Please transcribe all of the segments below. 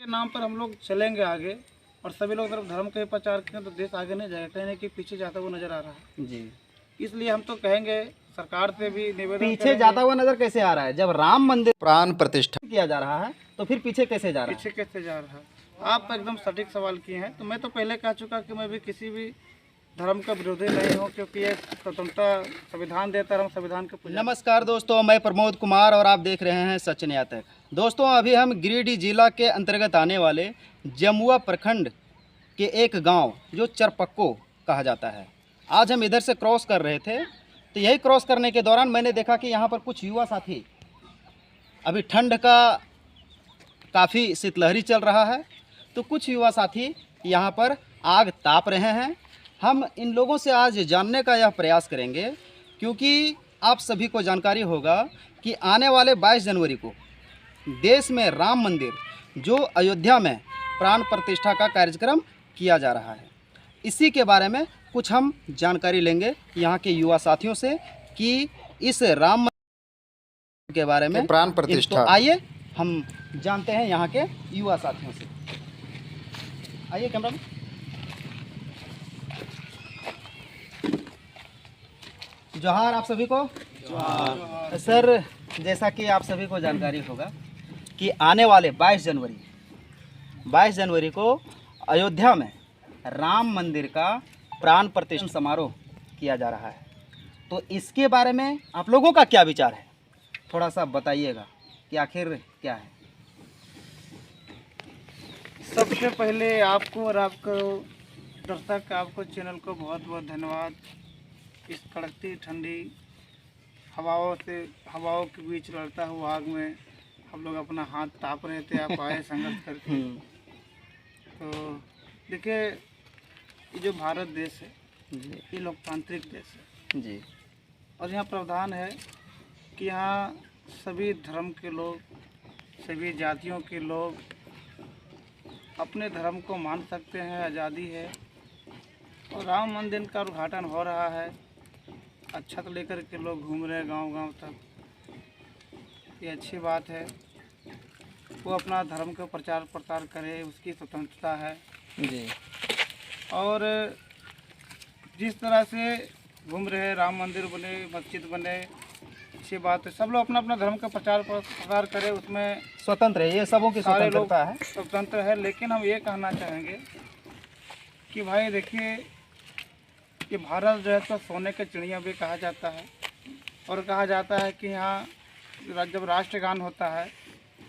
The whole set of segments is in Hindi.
के नाम पर हम लोग चलेंगे आगे और सभी लोग अगर धर्म के प्रचार करें तो देश आगे नहीं जाएगा, कहीं ना कहीं पीछे जाता हुआ नजर आ रहा है जी। इसलिए हम तो कहेंगे सरकार से भी निवेदन पीछे जाता हुआ नजर कैसे आ रहा है? जब राम मंदिर प्राण प्रतिष्ठा किया जा रहा है तो फिर पीछे कैसे जा रहा पीछे कैसे जा रहा है? आप एकदम सटीक सवाल किए हैं। तो मैं तो पहले कह चुका कि मैं भी किसी भी धर्म का विरोधी नहीं हूँ, क्योंकि ये स्वतंत्रता संविधान देता है, हम संविधान के है? नमस्कार दोस्तों, मैं प्रमोद कुमार और आप देख रहे हैं सच न्याय तक। दोस्तों, अभी हम गिरिडीह जिला के अंतर्गत आने वाले जमुआ प्रखंड के एक गांव जो चरपक्को कहा जाता है, आज हम इधर से क्रॉस कर रहे थे। तो यही क्रॉस करने के दौरान मैंने देखा कि यहाँ पर कुछ युवा साथी, अभी ठंड का काफ़ी शीतलहरी चल रहा है, तो कुछ युवा साथी यहाँ पर आग ताप रहे हैं। हम इन लोगों से आज जानने का यह प्रयास करेंगे, क्योंकि आप सभी को जानकारी होगा कि आने वाले 22 जनवरी को देश में राम मंदिर जो अयोध्या में प्राण प्रतिष्ठा का कार्यक्रम किया जा रहा है, इसी के बारे में कुछ हम जानकारी लेंगे यहाँ के युवा साथियों से कि इस राम मंदिर के बारे में प्राण प्रतिष्ठा। आइए हम जानते हैं यहाँ के युवा साथियों से। आइए कैमरा में। जोहार आप सभी को। जोहार। सर, जैसा कि आप सभी को जानकारी होगा कि आने वाले 22 जनवरी को अयोध्या में राम मंदिर का प्राण प्रतिष्ठा समारोह किया जा रहा है। तो इसके बारे में आप लोगों का क्या विचार है, थोड़ा सा बताइएगा कि आखिर क्या है। सबसे पहले आपको और आपको दर्शक, आपको चैनल को बहुत बहुत धन्यवाद। इस कड़कती ठंडी हवाओं के बीच लड़ता हुआ आग में हम लोग अपना हाथ ताप रहे थे, आप आए संघर्ष करके। तो देखिए, ये जो भारत देश है ये लोकतांत्रिक देश है जी, और यहाँ प्रावधान है कि यहाँ सभी धर्म के लोग, सभी जातियों के लोग अपने धर्म को मान सकते हैं, आज़ादी है। और राम मंदिर का उद्घाटन हो रहा है, छत लेकर के लोग घूम रहे हैं गांव-गांव तक, ये अच्छी बात है। वो अपना धर्म का प्रचार प्रसार करे, उसकी स्वतंत्रता है जी। और जिस तरह से घूम रहे हैं, राम मंदिर बने, मस्जिद बने, अच्छी बात है। सब लोग अपना अपना धर्म का प्रचार प्रसार करें, उसमें स्वतंत्र है, ये सबों की सारे लोग स्वतंत्रता है। स्वतंत्र है। लेकिन हम ये कहना चाहेंगे कि भाई देखिए, कि भारत जो है तो सोने के चिड़िया भी कहा जाता है और कहा जाता है कि यहाँ जब राष्ट्रगान होता है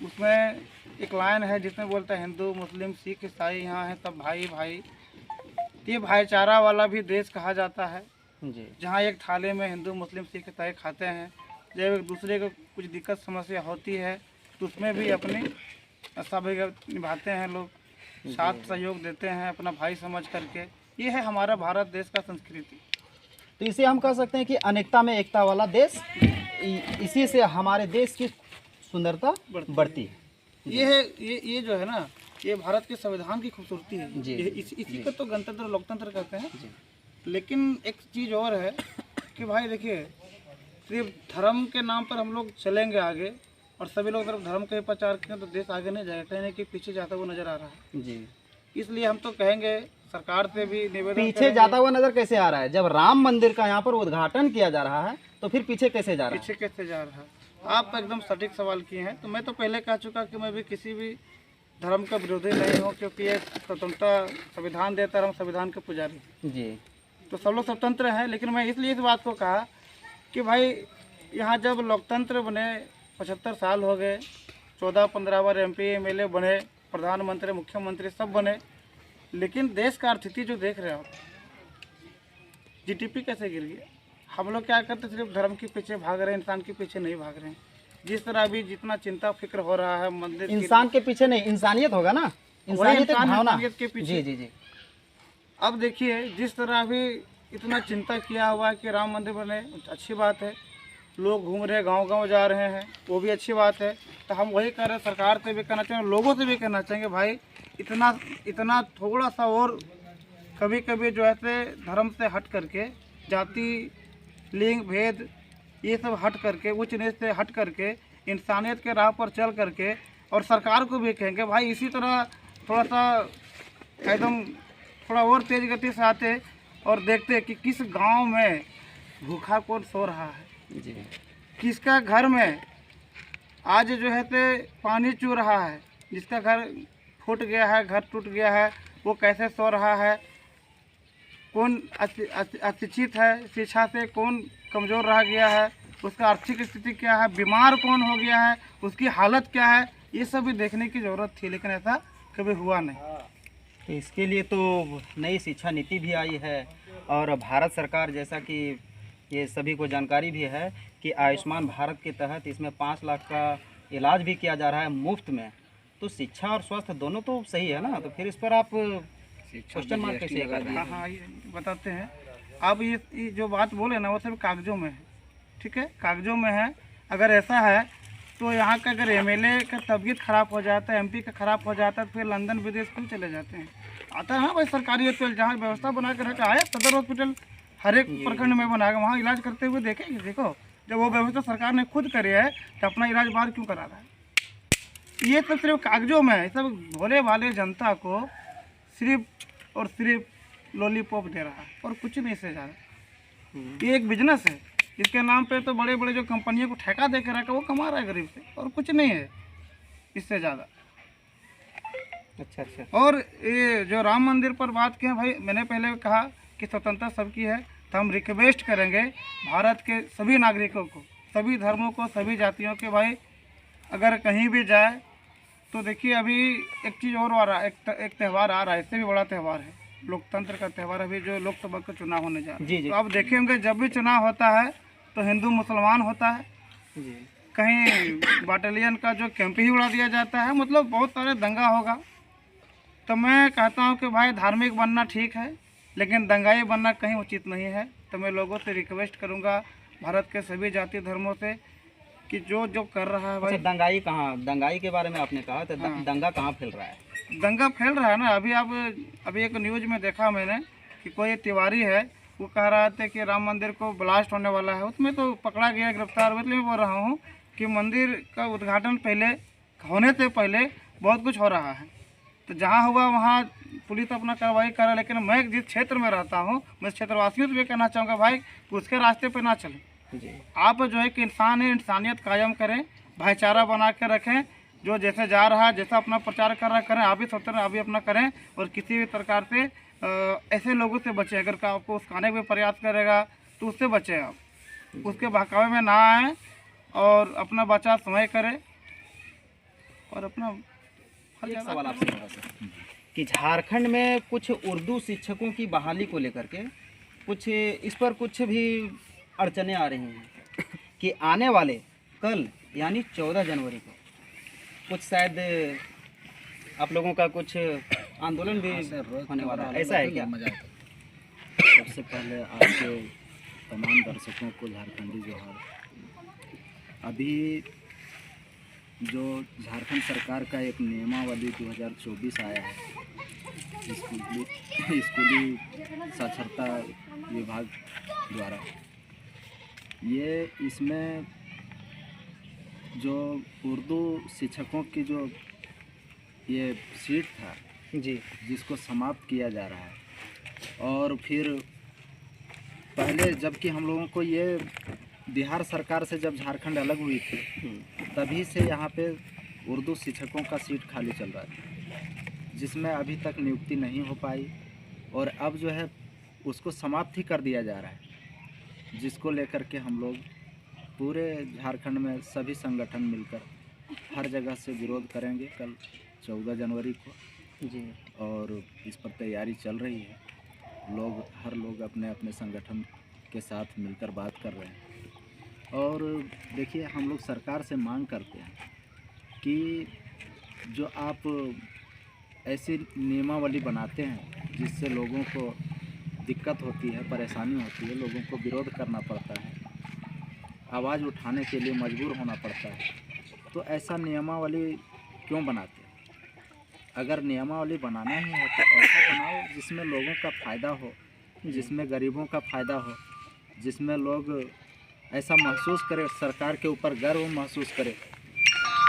उसमें एक लाइन है जिसमें बोलता है हिंदू मुस्लिम सिख ईसाई यहाँ है सब भाई भाई। ये भाईचारा वाला भी देश कहा जाता है जी। जहाँ एक थाले में हिंदू मुस्लिम सिख ईसाई खाते हैं। जब एक दूसरे को कुछ दिक्कत समस्या होती है तो उसमें भी अपनी सभी निभाते हैं लोग, साथ सहयोग देते हैं अपना भाई समझ करके। ये है हमारा भारत देश का संस्कृति। तो इसे हम कह सकते हैं कि अनेकता में एकता वाला देश, इसी से हमारे देश की सुंदरता बढ़ती है। ये है ये जो है ना, ये भारत के संविधान की खूबसूरती है जी। इसी को तो गणतंत्र लोकतंत्र कहते हैं जी। लेकिन एक चीज़ और है कि भाई देखिए, सिर्फ धर्म के नाम पर हम लोग चलेंगे आगे और सभी लोग अगर धर्म के प्रचार करें तो देश आगे नहीं जाएगा, कहीं ना कहीं पीछे जाता हुआ नजर आ रहा है जी। इसलिए हम तो कहेंगे सरकार से भी निवेदन पीछे जाता हुआ नजर कैसे आ रहा है? जब राम मंदिर का यहाँ पर उद्घाटन किया जा रहा है तो फिर पीछे कैसे जा रहा है? पीछे कैसे जा रहा है? आप तो एकदम सटीक सवाल किए हैं। तो मैं तो पहले कह चुका कि मैं भी किसी भी धर्म का विरोधी नहीं हूँ, क्योंकि ये स्वतंत्रता संविधान देता है, हम संविधान के पुजारी जी। तो सब लोग स्वतंत्र हैं। लेकिन मैं इसलिए इस बात को कहा कि भाई यहाँ जब लोकतंत्र बने 75 साल हो गए, 14-15 बार MP MLA बने, प्रधानमंत्री मुख्यमंत्री सब बने, लेकिन देश का स्थिति जो देख रहे हो, GDP कैसे गिर गया। हम लोग क्या करते, सिर्फ धर्म के पीछे भाग रहे हैं, इंसान के पीछे नहीं भाग रहे हैं। जिस तरह अभी जितना चिंता फिक्र हो रहा है मंदिर, इंसान के पीछे नहीं, इंसानियत होगा ना, इंसानियत एक भावना के पीछे। जी जी जी। अब देखिए, जिस तरह अभी इतना चिंता किया हुआ है कि राम मंदिर बने, अच्छी बात है। लोग घूम रहे, गांव-गांव जा रहे हैं, वो भी अच्छी बात है। तो हम वही कह रहे हैं, सरकार से भी कहना चाहेंगे, लोगों से भी कहना चाहेंगे, भाई इतना थोड़ा सा और कभी कभी जो है धर्म से हट करके, जाति लिंग भेद ये सब हट करके, उच्च नीच से हट करके, इंसानियत के राह पर चल करके और सरकार को भी कहेंगे भाई इसी तरह थोड़ा सा एकदम थोड़ा और तेज गति से आते और देखते कि किस गांव में भूखा कौन सो रहा है, जी किसका घर में आज जो है तो पानी चू रहा है, जिसका घर फूट गया है, घर टूट गया है, वो कैसे सो रहा है, कौन अशिक्षित है, शिक्षा से कौन कमज़ोर रह गया है, उसका आर्थिक स्थिति क्या है, बीमार कौन हो गया है, उसकी हालत क्या है, ये सब भी देखने की ज़रूरत थी, लेकिन ऐसा कभी हुआ नहीं। तो इसके लिए तो नई शिक्षा नीति भी आई है और भारत सरकार, जैसा कि ये सभी को जानकारी भी है कि आयुष्मान भारत के तहत इसमें 5 लाख का इलाज भी किया जा रहा है मुफ्त में। तो शिक्षा और स्वास्थ्य दोनों तो सही है ना, तो फिर इस पर आप क्वेश्चन मार्क कैसे कर रहे हैं? हाँ, ये बताते हैं। अब ये जो बात बोले ना वो सब कागजों में है, ठीक है, कागजों में है। अगर ऐसा है तो यहाँ का अगर एमएलए का तबीयत खराब हो जाता है, एमपी का खराब हो जाता है, तो फिर लंदन विदेश क्यों चले जाते हैं? आता है ना भाई सरकारी हॉस्पिटल, जहाँ व्यवस्था बना कर रखा है, सदर हॉस्पिटल हर एक प्रखंड में बना के वहाँ इलाज करते हुए देखेंगे। देखो जब वो व्यवस्था सरकार ने खुद करी है तो अपना इलाज बाहर क्यों करा रहा है? ये सब सिर्फ कागजों में है, सब भोले भाले जनता को सिर्फ और सिर्फ लॉलीपॉप दे रहा है और कुछ नहीं से ज़्यादा। ये एक बिजनेस है, इसके नाम पे तो बड़े बड़े जो कंपनियों को ठेका दे के रखा वो कमा रहा है गरीब से, और कुछ नहीं है इससे ज़्यादा। अच्छा। और ये जो राम मंदिर पर बात की है भाई, मैंने पहले कहा कि स्वतंत्रता सबकी है, तो हम रिक्वेस्ट करेंगे भारत के सभी नागरिकों को, सभी धर्मों को, सभी जातियों के भाई अगर कहीं भी जाए तो देखिए अभी एक चीज़ और आ रहा है, एक त्यौहार आ रहा है, इससे भी बड़ा त्यौहार है, लोकतंत्र का त्यौहार। अभी जो लोकसभा का चुनाव होने जा रहा है, जी। तो आप देखे होंगे जब भी चुनाव होता है तो हिंदू मुसलमान होता है जी। कहीं बटालियन का जो कैंप ही उड़ा दिया जाता है, मतलब बहुत सारे दंगा होगा। तो मैं कहता हूं कि भाई धार्मिक बनना ठीक है, लेकिन दंगाई बनना कहीं उचित नहीं है। तो मैं लोगों से रिक्वेस्ट करूंगा, भारत के सभी जाति धर्मों से, कि जो जो कर रहा है भाई। अच्छा, दंगाई कहाँ, दंगाई के बारे में आपने कहा, तो दंगा कहाँ फैल रहा है? दंगा फैल रहा है ना, अभी एक न्यूज़ में देखा मैंने कि कोई तिवारी है, वो कह रहा था कि राम मंदिर को ब्लास्ट होने वाला है, उसमें तो पकड़ा गया, गिरफ्तार हुआ। इसलिए मैं बोल रहा हूँ कि मंदिर का उद्घाटन पहले होने से पहले बहुत कुछ हो रहा है, तो जहाँ हुआ वहाँ पुलिस अपना कार्रवाई कर रहा है। लेकिन मैं जिस क्षेत्र में रहता हूँ, मैं क्षेत्रवासियों से भी कहना चाहूँगा भाई उसके रास्ते पर ना चलें। आप जो है कि इंसान है, इंसानियत कायम करें, भाईचारा बना के रखें, जो जैसे जा रहा है, जैसा अपना प्रचार कर रहा है करें, आप भी स्वतंत्र आप भी अपना करें, और किसी भी प्रकार से ऐसे लोगों से बचें। अगर आपको उसकाने का प्रयास करेगा तो उससे बचें, आप उसके बहकावे में ना आएँ और अपना बचाव समय करें। और अपना एक सवाल आपसे थोड़ा सा कि झारखंड में कुछ उर्दू शिक्षकों की बहाली को लेकर के कुछ इस पर कुछ भी अड़चने आ रही हैं कि आने वाले कल यानी 14 जनवरी को कुछ शायद आप लोगों का कुछ आंदोलन भी होने वाला है, ऐसा है क्या? सबसे पहले आपके तमाम दर्शकों को झारखंडी जोहार। अभी जो झारखंड सरकार का एक नियमावली 2024 आया है स्कूली साक्षरता विभाग द्वारा, ये इसमें जो उर्दू शिक्षकों की जो ये सीट था जी, जिसको समाप्त किया जा रहा है। और फिर पहले जबकि हम लोगों को ये बिहार सरकार से जब झारखंड अलग हुई थी तभी से यहाँ पे उर्दू शिक्षकों का सीट खाली चल रहा था, जिसमें अभी तक नियुक्ति नहीं हो पाई, और अब जो है उसको समाप्त ही कर दिया जा रहा है, जिसको लेकर के हम लोग पूरे झारखंड में सभी संगठन मिलकर हर जगह से विरोध करेंगे कल 14 जनवरी को जी। और इस पर तैयारी चल रही है। हर लोग अपने अपने संगठन के साथ मिलकर बात कर रहे हैं। और देखिए, हम लोग सरकार से मांग करते हैं कि जो आप ऐसी नियमावली बनाते हैं जिससे लोगों को दिक्कत होती है, परेशानी होती है, लोगों को विरोध करना पड़ता है, आवाज़ उठाने के लिए मजबूर होना पड़ता है, तो ऐसा नियमावली क्यों बनाते हैं? अगर नियमावली बनाना ही है तो ऐसा बनाओ जिसमें लोगों का फ़ायदा हो, जिसमें गरीबों का फ़ायदा हो, जिसमें लोग ऐसा महसूस करें, सरकार के ऊपर गर्व महसूस करें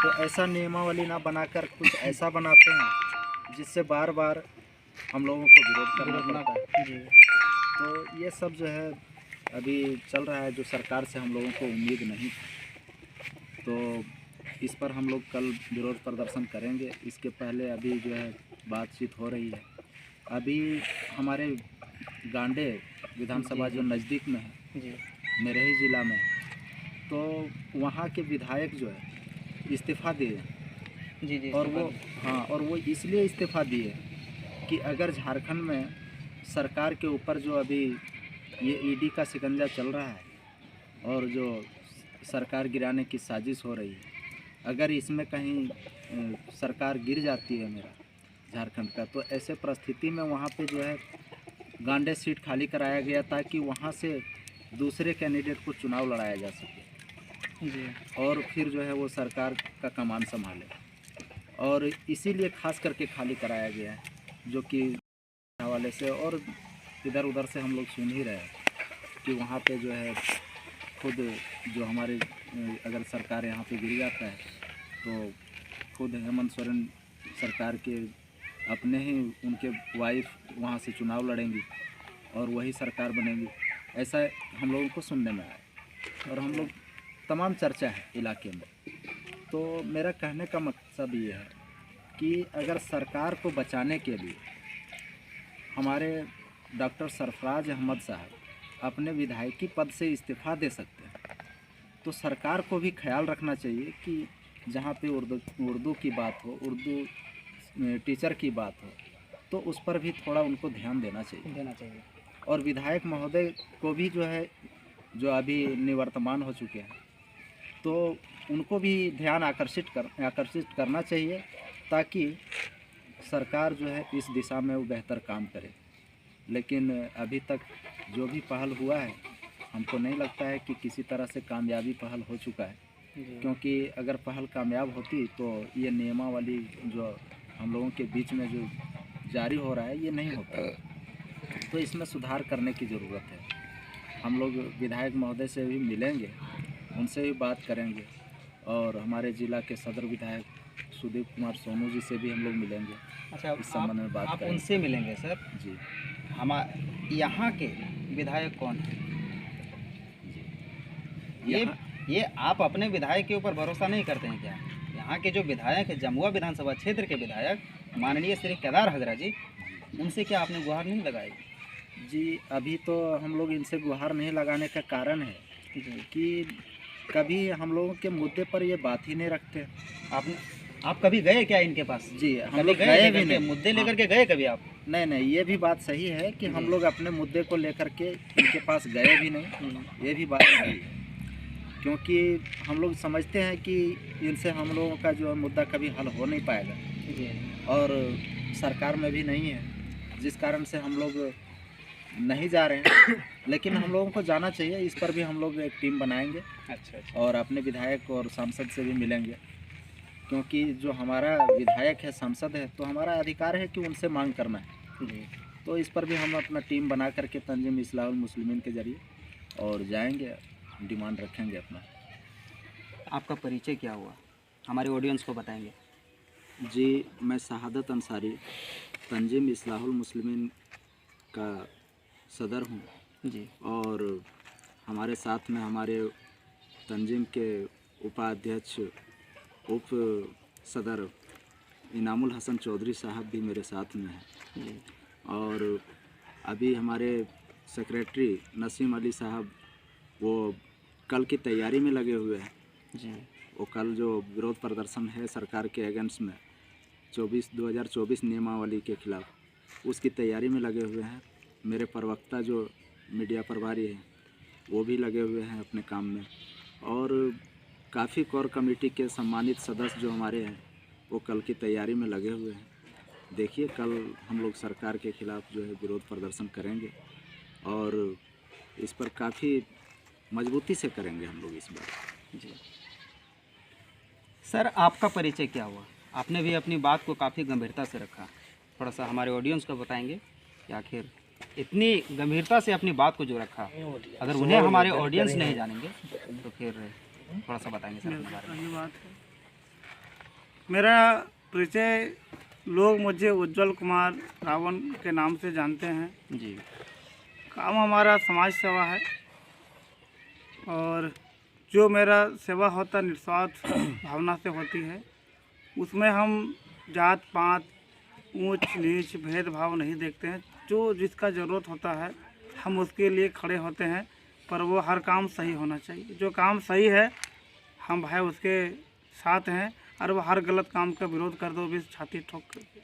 तो ऐसा नियमावली ना बनाकर कुछ ऐसा बनाते हैं जिससे बार बार हम लोगों को विरोध करना पड़ता है। जी। तो ये सब जो है अभी चल रहा है, जो सरकार से हम लोगों को उम्मीद नहीं थी। तो इस पर हम लोग कल विरोध प्रदर्शन करेंगे। इसके पहले अभी जो है बातचीत हो रही है। अभी हमारे गांडे विधानसभा जो नज़दीक में है, जी। मेरे ही ज़िला में है, तो वहाँ के विधायक जो है इस्तीफ़ा दिए। जी। और वो इसलिए इस्तीफ़ा दिए कि अगर झारखंड में सरकार के ऊपर जो अभी ये ईडी का शिकंजा चल रहा है और जो सरकार गिराने की साजिश हो रही है, अगर इसमें कहीं सरकार गिर जाती है मेरा झारखंड का, तो ऐसे परिस्थिति में वहाँ पे जो है गांडे सीट खाली कराया गया ताकि वहाँ से दूसरे कैंडिडेट को चुनाव लड़ाया जा सके जी। और फिर जो है वो सरकार का कमान संभाले। और इसीलिए खास करके खाली कराया गया है, जो कि हवाले से और इधर उधर से हम लोग सुन ही रहे हैं कि वहाँ पे जो है खुद जो हमारे अगर सरकार यहाँ पे गिर जाता है तो खुद हेमंत सोरेन सरकार के अपने ही उनके वाइफ वहाँ से चुनाव लड़ेंगी और वही सरकार बनेगी, ऐसा हम लोगों को सुनने में आया। और हम लोग तमाम चर्चा है इलाके में। तो मेरा कहने का मकसद ये है कि अगर सरकार को बचाने के लिए हमारे डॉक्टर सरफराज अहमद साहब अपने विधायकी पद से इस्तीफ़ा दे सकते हैं, तो सरकार को भी ख्याल रखना चाहिए कि जहाँ पे उर्दू की बात हो, उर्दू टीचर की बात हो, तो उस पर भी थोड़ा उनको ध्यान देना चाहिए। और विधायक महोदय को भी जो है, जो अभी निवर्तमान हो चुके हैं, तो उनको भी ध्यान आकर्षित करना चाहिए ताकि सरकार जो है इस दिशा में वो बेहतर काम करे। लेकिन अभी तक जो भी पहल हुआ है, हमको नहीं लगता है कि किसी तरह से कामयाबी पहल हो चुका है, क्योंकि अगर पहल कामयाब होती तो ये नियमावली जो हम लोगों के बीच में जो जारी हो रहा है ये नहीं होता। तो इसमें सुधार करने की ज़रूरत है। हम लोग विधायक महोदय से भी मिलेंगे, उनसे भी बात करेंगे और हमारे ज़िला के सदर विधायक सुदीप कुमार सोनू जी से भी हम लोग मिलेंगे। अच्छा, इस संबंध में बात आप करेंगे। उनसे मिलेंगे सर? जी। यहाँ के विधायक कौन है? यहाँ ये आप अपने विधायक के ऊपर भरोसा नहीं करते हैं क्या? यहाँ के जो विधायक है, जमुआ विधानसभा क्षेत्र के विधायक माननीय श्री केदार हजरा जी, उनसे क्या आपने गुहार नहीं लगाई? जी, अभी तो हम लोग इनसे गुहार नहीं लगाने का कारण है कि कभी हम लोगों के मुद्दे पर ये बात ही नहीं रखते। आप कभी गए क्या इनके पास? जी, हम कभी लोग गए भी नहीं। मुद्दे लेकर के गए कभी आप? नहीं, ये भी बात सही है कि हम लोग अपने मुद्दे को लेकर के इनके पास गए भी नहीं, ये भी बात सही है, क्योंकि हम लोग समझते हैं कि इनसे हम लोगों का जो मुद्दा कभी हल हो नहीं पाएगा और सरकार में भी नहीं है, जिस कारण से हम लोग नहीं जा रहे हैं। लेकिन हम लोगों को जाना चाहिए, इस पर भी हम लोग एक टीम बनाएंगे। अच्छा। और अपने विधायक और सांसद से भी मिलेंगे, क्योंकि जो हमारा विधायक है, सांसद है, तो हमारा अधिकार है कि उनसे मांग करना है जी। तो इस पर भी हम अपना टीम बना करके तंजीम इस्लाहुल मुस्लिमीन के ज़रिए और जाएंगे, डिमांड रखेंगे अपना। आपका परिचय क्या हुआ, हमारे ऑडियंस को बताएंगे? जी, मैं शहादत अंसारी तंजीम इस्लाहुल मुस्लिमीन का सदर हूँ जी। और हमारे साथ में हमारे तंजीम के उपाध्यक्ष उप सदर इनामुल हसन चौधरी साहब भी मेरे साथ में हैं जी। और अभी हमारे सेक्रेटरी नसीम अली साहब वो कल की तैयारी में लगे हुए हैं जी। वो कल जो विरोध प्रदर्शन है सरकार के अगेंस्ट में 2024 नियमावली के खिलाफ, उसकी तैयारी में लगे हुए हैं। मेरे प्रवक्ता जो मीडिया प्रभारी हैं वो भी लगे हुए हैं अपने काम में और काफ़ी कोर कमेटी के सम्मानित सदस्य जो हमारे हैं वो कल की तैयारी में लगे हुए हैं। देखिए, कल हम लोग सरकार के खिलाफ़ जो है विरोध प्रदर्शन करेंगे और इस पर काफ़ी मजबूती से करेंगे हम लोग इस बार। जी सर, आपका परिचय क्या हुआ? आपने भी अपनी बात को काफ़ी गंभीरता से रखा, थोड़ा सा हमारे ऑडियंस को बताएंगे कि आखिर इतनी गंभीरता से अपनी बात को जो रखा, अगर उन्हें हमारे ऑडियंस नहीं जानेंगे तो फिर थोड़ा सा बताएंगे सर अपने बारे में। ये बात है मेरा परिचय लोग मुझे उज्जवल कुमार रावण के नाम से जानते हैं। जी। काम हमारा समाज सेवा है और जो मेरा सेवा होता निस्वार्थ भावना से होती है। उसमें हम जात पात ऊंच नीच भेदभाव नहीं देखते हैं। जो जिसका ज़रूरत होता है हम उसके लिए खड़े होते हैं, पर वो हर काम सही होना चाहिए। जो काम सही है हम भाई उसके साथ हैं, और वो हर गलत काम का विरोध कर दो भी छाती ठोक कर।